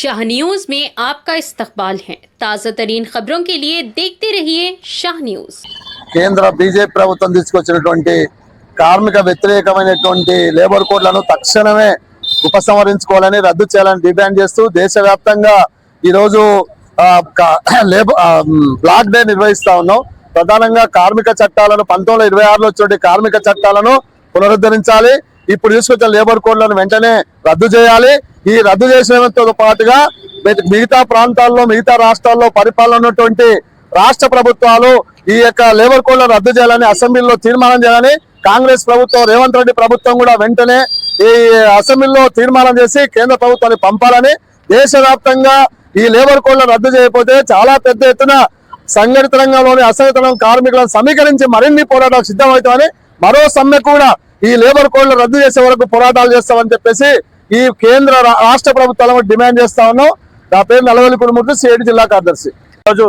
Shah news में आपका इस्तकबाल है। ताज़ा तरीन खबरों के लिए देखते रहिए शाह न्यूज। కేంద్ర బీజేపీ ప్రభుత్వం తీసుకొచ్చినటువంటి కార్మిక వ్యతిరేకమైనటువంటి లేబర్ కోడ్లను తక్షణమే ఉపసంహరించుకోవాలని రద్దు చేయాలని డిమాండ్ చేస్తూ దేశవ్యాప్తంగా ఈరోజు బ్లాక్ డే నిర్వహిస్తా ఉన్నాం. ప్రధానంగా కార్మిక చట్టాలను 1926లో వచ్చిన కార్మిక చట్టాలను పునరుద్ధరించాలి. ఇప్పుడు తీసుకొచ్చిన లేబర్ కోడ్లను వెంటనే రద్దు చేయాలి. ఈ రద్దు చేసినతో పాటుగా మిగతా ప్రాంతాల్లో మిగతా రాష్ట్రాల్లో పరిపాలన ఉన్నటువంటి రాష్ట్ర ప్రభుత్వాలు ఈ యొక్క లేబర్ కోడ్లను రద్దు చేయాలని అసెంబ్లీలో తీర్మానం చేయాలని కాంగ్రెస్ ప్రభుత్వం రేవంత్ రెడ్డి ప్రభుత్వం కూడా వెంటనే ఈ అసెంబ్లీలో తీర్మానం చేసి కేంద్ర ప్రభుత్వాన్ని పంపాలని, దేశవ్యాప్తంగా ఈ లేబర్ కోడ్లను రద్దు చేయకపోతే చాలా పెద్ద ఎత్తున సంఘటిత రంగంలోని అసంఘటిత రంగం కార్మికులను సమీకరించి మరిన్ని పోరాటాలు సిద్ధమవుతామని, మరో సమ్మె కూడా ఈ లేబర్ కోడ్లను రద్దు చేసే వరకు పోరాటాలు చేస్తామని చెప్పేసి ఈ కేంద్ర రాష్ట్ర ప్రభుత్వాలను డిమాండ్ చేస్తా ఉన్నాం. నా పేరు నల్లవెల్లి కుడుమూర్తి, సిఐటి జిల్లా కార్యదర్శి. రోజు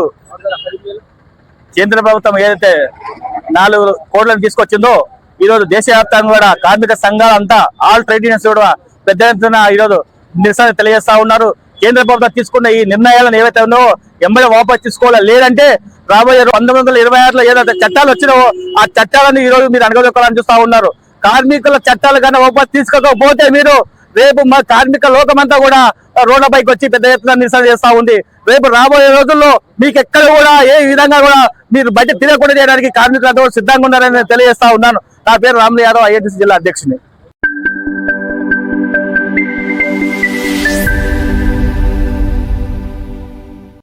కేంద్ర ప్రభుత్వం ఏదైతే 4 కోడ్లను తీసుకొచ్చిందో ఈరోజు దేశవ్యాప్తంగా కూడా కార్మిక సంఘాలంతా ఆల్ ట్రేడ్ యూనియన్స్ కూడా పెద్ద ఎత్తున ఈరోజు నిరసన తెలియజేస్తా ఉన్నారు. కేంద్ర ప్రభుత్వం తీసుకున్న ఈ నిర్ణయాలను ఏవైతే ఉన్నాయో ఎంబడి వాపసు తీసుకోవాలి, లేదంటే రాబోయే 1926లో ఏదైతే చట్టాలు వచ్చినావో ఆ చట్టాలను ఈ రోజు మీరు అణగదొక్కాలని చూస్తా ఉన్నారు. కార్మికుల చట్టాలు కన్నా వాపసు తీసుకోకపోతే మీరు రేపు మా కార్మిక లోకమంతా కూడా రోడ్లపైకి వచ్చి పెద్ద ఎత్తున నిరసన చేస్తా ఉంది. రేపు రాబోయే రోజుల్లో మీకు ఎక్కడ కూడా ఏ విధంగా కూడా మీరు బడ్జెట్ తిరగకుండా చేయడానికి కార్మికులంతా సిద్ధంగా ఉన్నారని తెలియజేస్తా ఉన్నాను. నా పేరు రాములు యాదవ్, ఐఐటిసి జిల్లా అధ్యక్షుని.